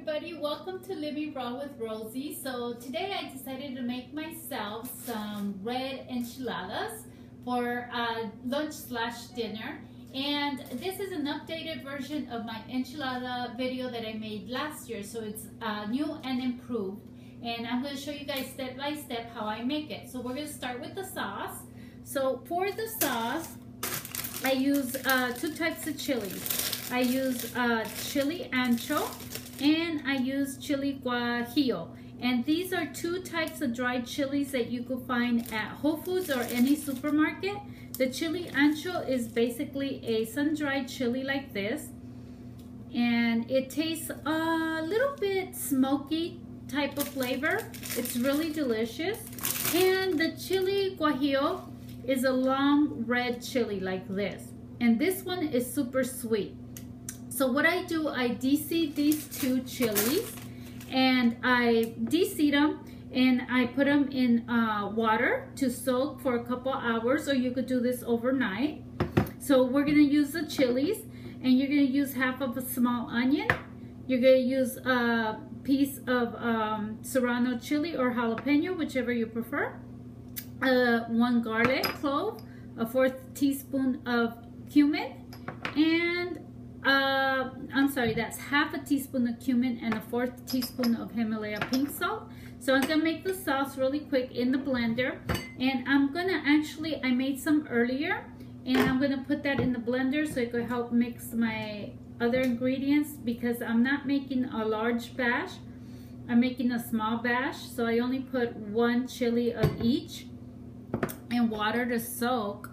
everybody, welcome to Living Raw with Rosie. So today I decided to make myself some red enchiladas for lunch slash dinner. And this is an updated version of my enchilada video that I made last year. So it's new and improved. And I'm going to show you guys step by step how I make it. So we're going to start with the sauce. So for the sauce, I use two types of chilies. I use chili ancho and I use chili guajillo. And these are two types of dried chilies that you could find at Whole Foods or any supermarket. The chili ancho is basically a sun-dried chili like this. And it tastes a little bit smoky type of flavor. It's really delicious. And the chili guajillo is a long red chili like this. And this one is super sweet. So what I do, I de-seed these two chilies and I de-seed them and I put them in water to soak for a couple hours, or you could do this overnight. So we're gonna use the chilies, and you're gonna use half of a small onion. You're gonna use a piece of serrano chili or jalapeno, whichever you prefer. 1 garlic clove, a 1/4 teaspoon of cumin, and I'm sorry, that's half a teaspoon of cumin and a 1/4 teaspoon of Himalaya pink salt. So I'm gonna make the sauce really quick in the blender, and I'm gonna I made some earlier, and I'm gonna put that in the blender so it could help mix my other ingredients, because I'm not making a large batch, I'm making a small batch. So I only put 1 chili of each and water to soak.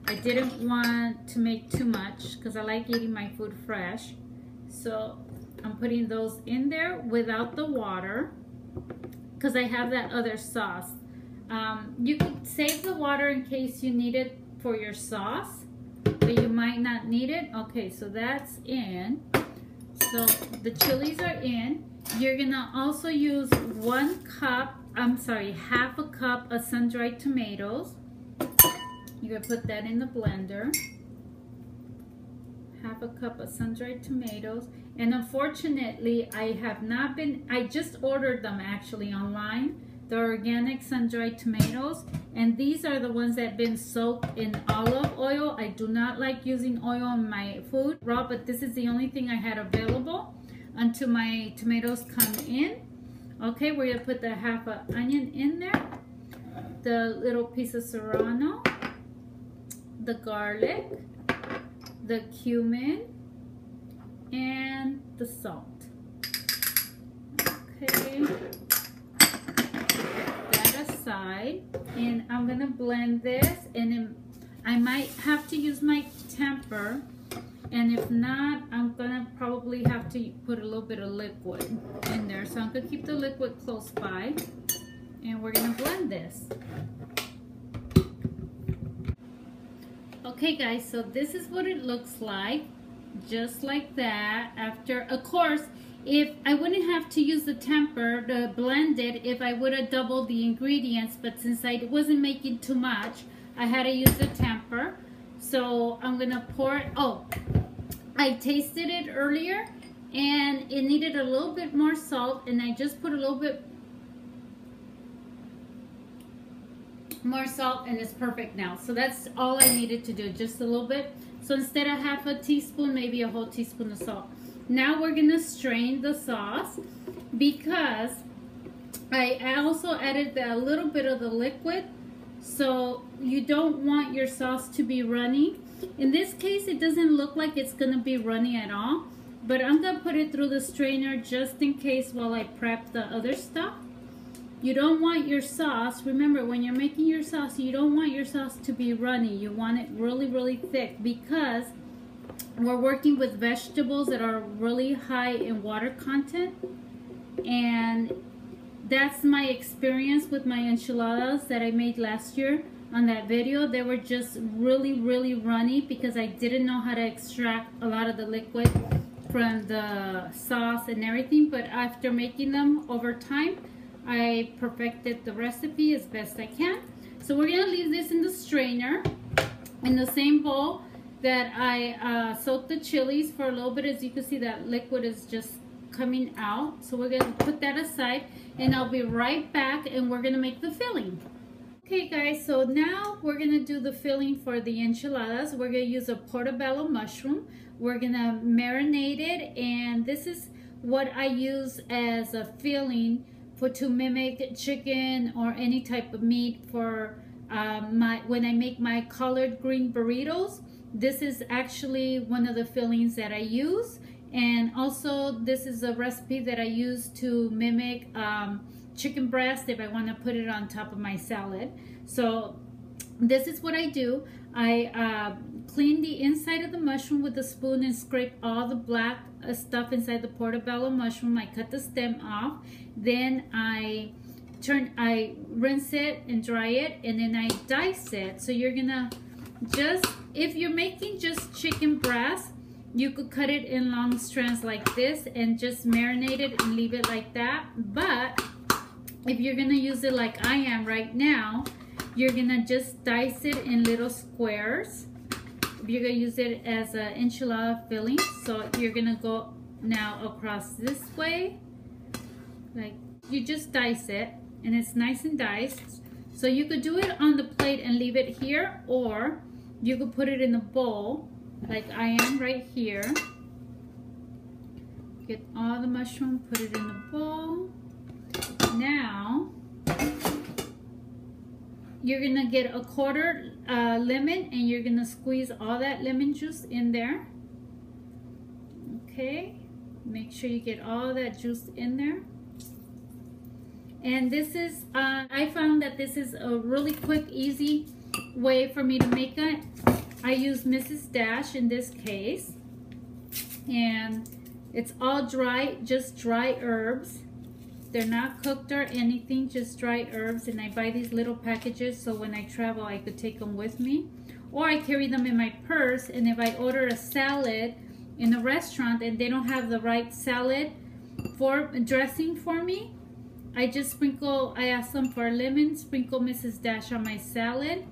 I didn't want to make too much because I like eating my food fresh. So I'm putting those in there without the water because I have that other sauce. You could save the water in case you need it for your sauce, but you might not need it. Okay, so that's in. So the chilies are in. You're gonna also use half a cup of sun-dried tomatoes. You're gonna put that in the blender. Half a cup of sun-dried tomatoes. And unfortunately, I just ordered them actually online, the organic sun-dried tomatoes. And these are the ones that have been soaked in olive oil. I do not like using oil in my food raw, but this is the only thing I had available until my tomatoes come in. Okay, we're gonna put the half an onion in there, the little piece of serrano, the garlic, the cumin, and the salt. Okay, that aside, and I'm gonna blend this, and then I might have to use my tamper, and if not, I'm gonna probably have to put a little bit of liquid in there. So I'm gonna keep the liquid close by, and we're gonna blend this. Okay guys, so this is what it looks like, just like that. After, of course, if I wouldn't have to use the tamper to blend it if I would have doubled the ingredients, but since I wasn't making too much, I had to use the tamper. So I'm gonna pour it. Oh, I tasted it earlier and it needed a little bit more salt, and I just put a little bit more salt and it's perfect now. So that's all I needed to do, just a little bit. So instead of half a teaspoon, maybe a whole teaspoon of salt. Now we're gonna strain the sauce, because I also added a little bit of the liquid, so you don't want your sauce to be runny. In this case, it doesn't look like it's gonna be runny at all, but I'm gonna put it through the strainer just in case while I prep the other stuff. You don't want your sauce, remember when you're making your sauce, you don't want your sauce to be runny. You want it really, really thick, because we're working with vegetables that are really high in water content. And that's my experience with my enchiladas that I made last year on that video. They were just really, really runny because I didn't know how to extract a lot of the liquid from the sauce and everything. But after making them over time, I perfected the recipe as best I can. So we're gonna leave this in the strainer in the same bowl that I soaked the chilies for a little bit. As you can see, that liquid is just coming out. So we're gonna put that aside and I'll be right back and we're gonna make the filling. Okay guys, so now we're gonna do the filling for the enchiladas. We're gonna use a portobello mushroom. We're gonna marinate it, and this is what I use as a filling to mimic chicken or any type of meat for when I make my collard green burritos. This is actually one of the fillings that I use, and also this is a recipe that I use to mimic chicken breast if I want to put it on top of my salad. So this is what I do. I clean the inside of the mushroom with a spoon and scrape all the black stuff inside the portobello mushroom. I cut the stem off, then I rinse it and dry it, and then I dice it. So you're gonna if you're making just chicken breast, you could cut it in long strands like this and just marinate it and leave it like that. But if you're gonna use it like I am right now, you're gonna just dice it in little squares. If you're gonna use it as an enchilada filling, so you're gonna go now across this way, like you just dice it, and it's nice and diced. So you could do it on the plate and leave it here, or you could put it in a bowl like I am right here. Get all the mushroom, put it in the bowl. Now you're gonna get a quarter lemon, and you're gonna squeeze all that lemon juice in there. Okay, make sure you get all that juice in there. And this is I found that this is a really quick, easy way for me to make it. I use Mrs. Dash in this case, and it's all dry, just dry herbs. They're not cooked or anything, just dry herbs. And I buy these little packages so when I travel I could take them with me, or I carry them in my purse. And if I order a salad in a restaurant and they don't have the right salad for dressing for me, I just sprinkle, I ask them for a lemon, sprinkle Mrs. Dash on my salad,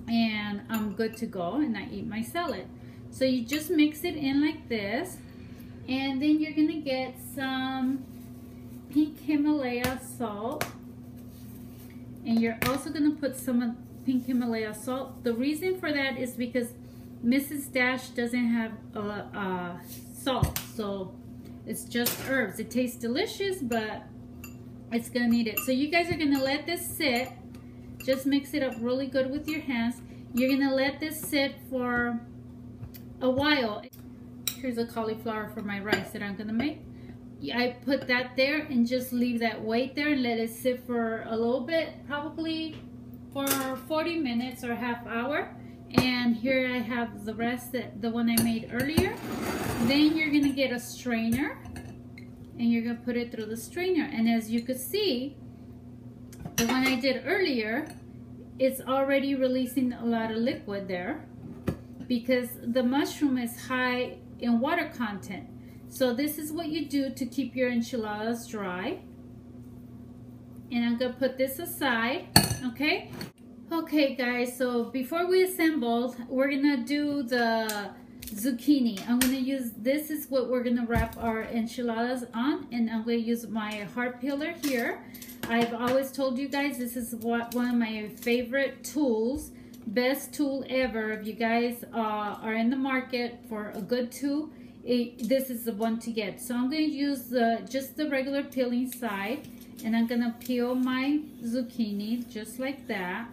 and I'm good to go, and I eat my salad. So you just mix it in like this, and then you're gonna get some pink Himalaya salt, and you're also gonna put some pink Himalaya salt. The reason for that is because Mrs. Dash doesn't have salt, so it's just herbs. It tastes delicious, but it's gonna need it. So you guys are gonna let this sit. Just mix it up really good with your hands. You're gonna let this sit for a while. Here's a cauliflower for my rice that I'm gonna make. I put that there and just leave that weight there and let it sit for a little bit, probably for 40 minutes or half hour. And here I have the rest, the one I made earlier. Then you're gonna get a strainer, and you're gonna put it through the strainer. And as you could see, the one I did earlier, it's already releasing a lot of liquid there because the mushroom is high in water content. So this is what you do to keep your enchiladas dry. And I'm gonna put this aside, okay? Okay guys, so before we assemble, we're gonna do the zucchini. I'm gonna use, this is what we're gonna wrap our enchiladas on, and I'm gonna use my heart peeler here. I've always told you guys this is one of my favorite tools, best tool ever. If you guys are in the market for a good tool, this is the one to get. So I'm gonna use just the regular peeling side, and I'm gonna peel my zucchini just like that.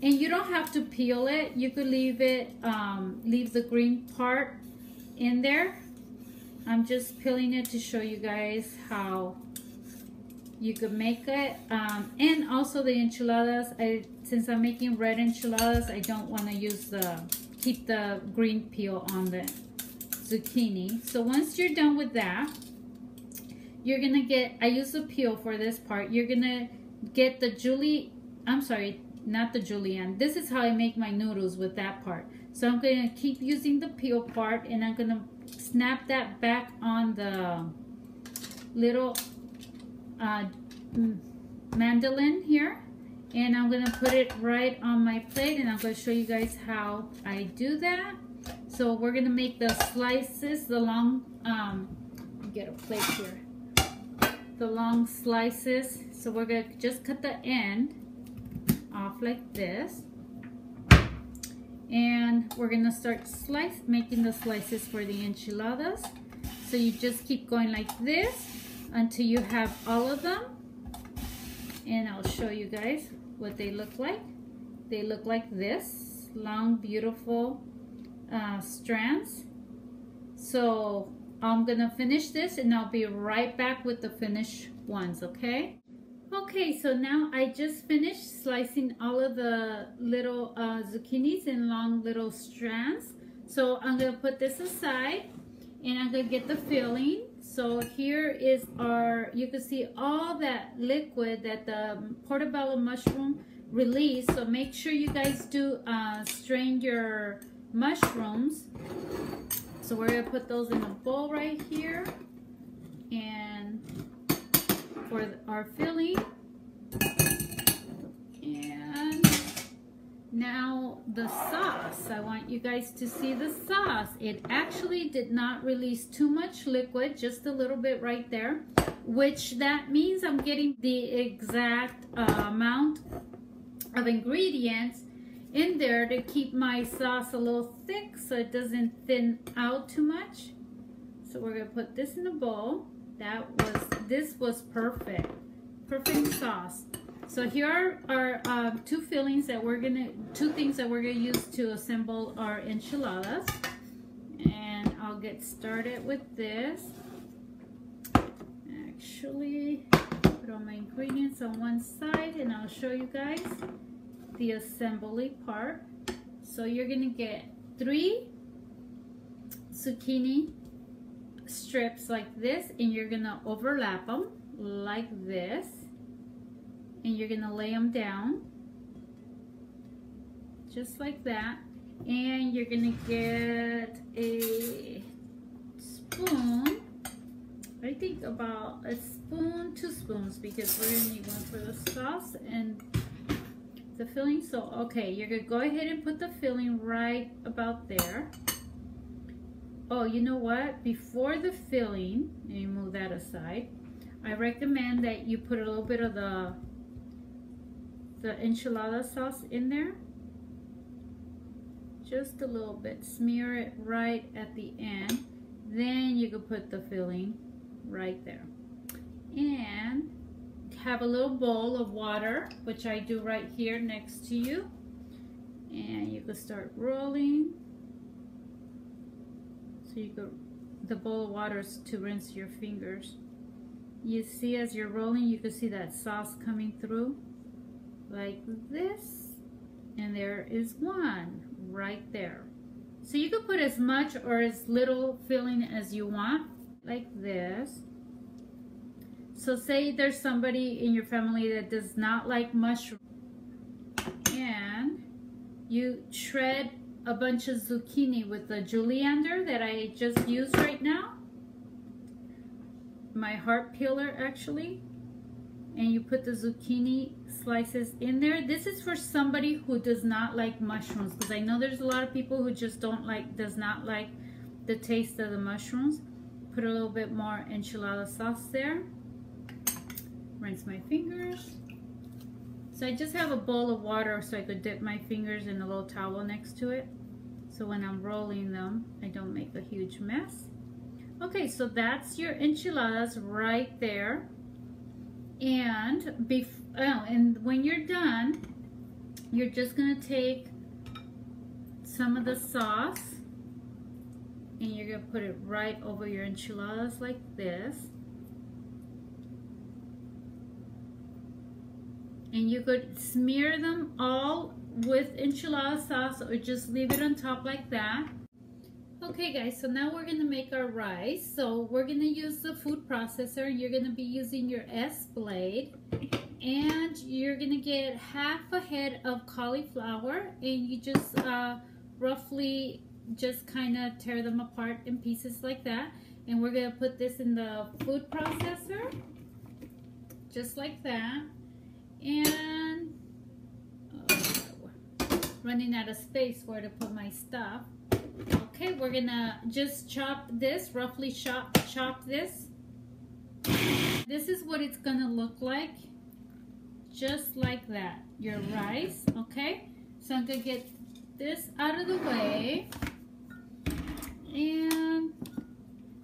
And you don't have to peel it. You could leave it, leave the green part in there. I'm just peeling it to show you guys how you could make it. And also the enchiladas, since I'm making red enchiladas, I don't want to use keep the green peel on the zucchini. So once you're done with that, you're gonna get, I use the peel for this part. You're gonna get the not the julienne. This is how I make my noodles with that part. So I'm gonna keep using the peel part, and I'm gonna snap that back on the little mandolin here, and I'm gonna put it right on my plate, and I'm gonna show you guys how I do that. So we're gonna make the slices, the long, get a plate here. The long slices. So we're gonna just cut the end off like this. And we're gonna start making the slices for the enchiladas. So you just keep going like this until you have all of them. And I'll show you guys what they look like. They look like this, long, beautiful strands. So I'm gonna finish this and I'll be right back with the finished ones, okay? Okay, so now I just finished slicing all of the little zucchinis in long little strands. So I'm gonna put this aside and I'm gonna get the filling. So here is our, you can see all that liquid that the portobello mushroom released. So make sure you guys do strain your mushrooms. So we're gonna put those in a bowl right here. And for our filling. And now the sauce. I want you guys to see the sauce. It actually did not release too much liquid, just a little bit right there, which that means I'm getting the exact amount of ingredients in there to keep my sauce a little thick so it doesn't thin out too much. So we're gonna put this in a bowl. This was perfect sauce. So here are two things that we're gonna use to assemble our enchiladas. And I'll get started with this. Actually, put all my ingredients on one side and I'll show you guys the assembly part. So you're gonna get 3 zucchini strips like this, and you're gonna overlap them like this, and you're gonna lay them down just like that. And you're gonna get a spoon, I think about a spoon, 2 spoons, because we're gonna need one for the sauce and the filling. So okay, you're gonna go ahead and put the filling right about there. Oh, you know what? Before the filling, and you move that aside, I recommend that you put a little bit of the enchilada sauce in there. Just a little bit. Smear it right at the end. Then you can put the filling right there. And have a little bowl of water, which I do right here next to you. And you can start rolling. So you go, the bowl of water is to rinse your fingers. You see as you're rolling, you can see that sauce coming through like this. And there is one right there. So you can put as much or as little filling as you want, like this. So say there's somebody in your family that does not like mushroom, and you shred a bunch of zucchini with the julienne that I just used right now, my heart peeler actually, and you put the zucchini slices in there. This is for somebody who does not like mushrooms, because I know there's a lot of people who just does not like the taste of the mushrooms. Put a little bit more enchilada sauce there. Rinse my fingers. So I just have a bowl of water so I could dip my fingers in a little towel next to it. So when I'm rolling them, I don't make a huge mess. Okay, so that's your enchiladas right there. And when you're done, you're just gonna take some of the sauce and you're gonna put it right over your enchiladas like this. And you could smear them all with enchilada sauce or just leave it on top like that. Okay guys, so now we're gonna make our rice. So we're gonna use the food processor. You're gonna be using your S blade, and you're gonna get half a head of cauliflower, and you just roughly just kind of tear them apart in pieces like that. And we're gonna put this in the food processor, just like that. And running out of space where to put my stuff. I'll Okay, we're gonna just chop this, roughly chop this. This is what it's gonna look like, just like that, your rice. Okay, so I'm gonna get this out of the way, and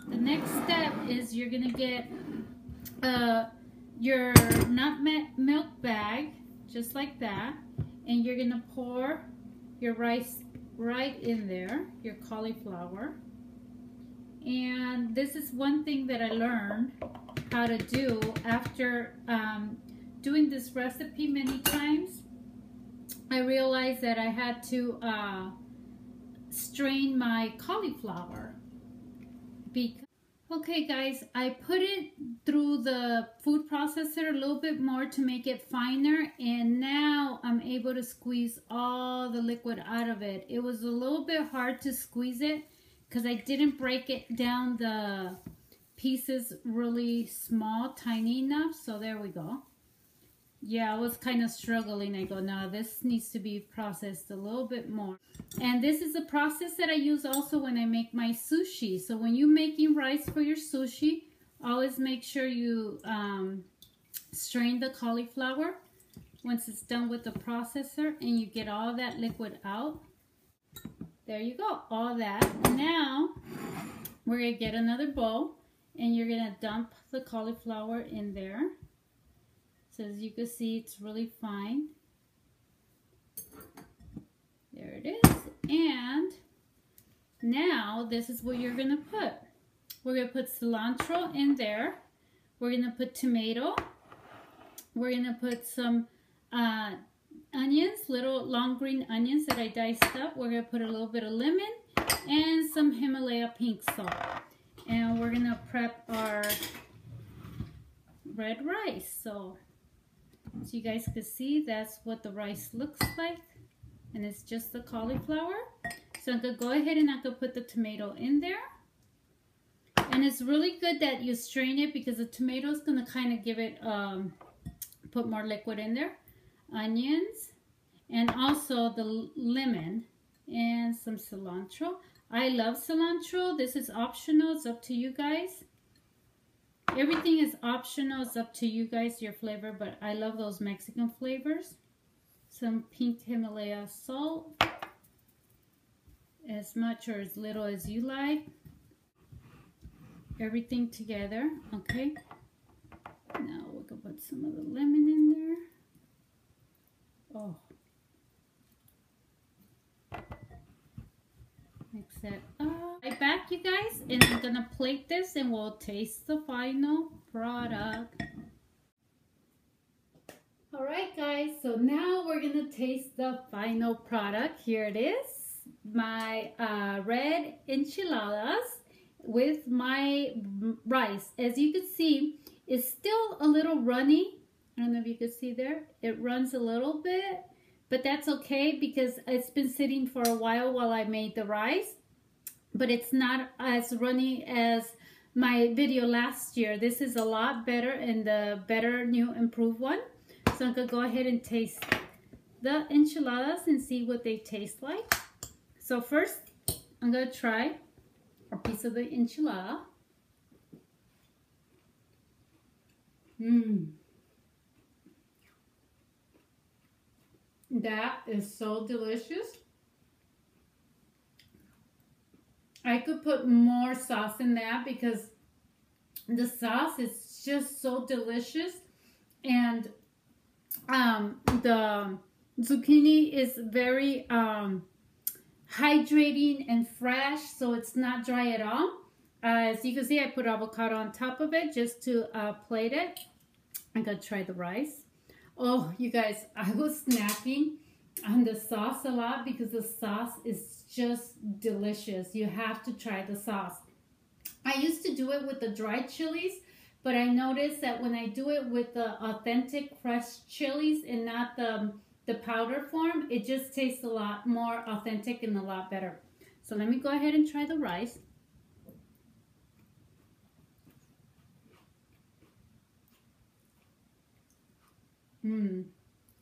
the next step is you're gonna get your nut milk bag, just like that, and you're gonna pour your rice right in there, your cauliflower. And this is one thing that I learned how to do after doing this recipe many times. I realized that I had to strain my cauliflower. Okay guys, I put it through the food processor a little bit more to make it finer, and now I'm able to squeeze all the liquid out of it. It was a little bit hard to squeeze it because I didn't break it down the pieces really small, tiny enough. So there we go. Yeah, I was kind of struggling. I go, no, this needs to be processed a little bit more. And this is a process that I use also when I make my sushi. So when you're making rice for your sushi, always make sure you strain the cauliflower once it's done with the processor, and you get all that liquid out. There you go, all that. Now we're gonna get another bowl, and you're gonna dump the cauliflower in there. So as you can see, it's really fine. There it is. And now this is what you're gonna put. We're gonna put cilantro in there. We're gonna put tomato. We're gonna put some onions, little long green onions that I diced up. We're gonna put a little bit of lemon and some Himalaya pink salt. And we're gonna prep our red rice. So you guys can see, that's what the rice looks like, and it's just the cauliflower. So I'm gonna go ahead and I'm gonna put the tomato in there, and it's really good that you strain it because the tomato is gonna kind of give it put more liquid in there. Onions, and also the lemon and some cilantro. I love cilantro. This is optional, it's up to you guys. Everything is optional, it's up to you guys, your flavor, but I love those Mexican flavors. Some pink Himalaya salt, as much or as little as you like. Everything together, okay? Now we're gonna put some of the lemon in there. Oh. Mix that up. Right back, you guys, and I'm gonna plate this and we'll taste the final product. All right, guys, so now we're gonna taste the final product. Here it is, my red enchiladas with my rice. As you can see, it's still a little runny. I don't know if you can see there. It runs a little bit, but that's okay because it's been sitting for a while I made the rice. But it's not as runny as my video last year. This is a lot better, and the better new improved one. So I'm gonna go ahead and taste the enchiladas and see what they taste like. So first, I'm gonna try a piece of the enchilada. That is so delicious. I could put more sauce in that because the sauce is just so delicious, and the zucchini is very hydrating and fresh, so it's not dry at all. As you can see, I put avocado on top of it just to plate it. I'm gonna try the rice. Oh, you guys, I was snacking on the sauce a lot because the sauce is just delicious. You have to try the sauce. I used to do it with the dried chilies, but I noticed that when I do it with the authentic fresh chilies and not the powder form, it just tastes a lot more authentic and a lot better. So let me go ahead and try the rice.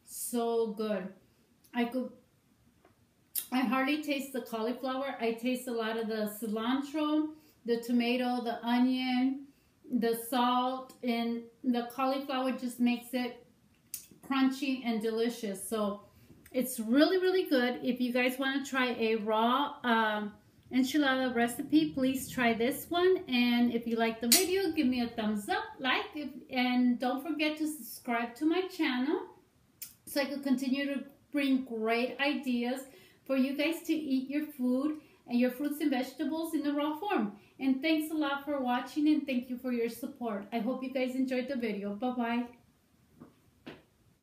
So good. I could I hardly taste the cauliflower. I taste a lot of the cilantro, the tomato, the onion, the salt, and the cauliflower just makes it crunchy and delicious. So it's really, really good. If you guys want to try a raw enchilada recipe, please try this one. And if you like the video, give me a thumbs up, and don't forget to subscribe to my channel so I can continue to bring great ideas for you guys to eat your food and your fruits and vegetables in the raw form. And thanks a lot for watching, and thank you for your support. I hope you guys enjoyed the video. Bye-bye.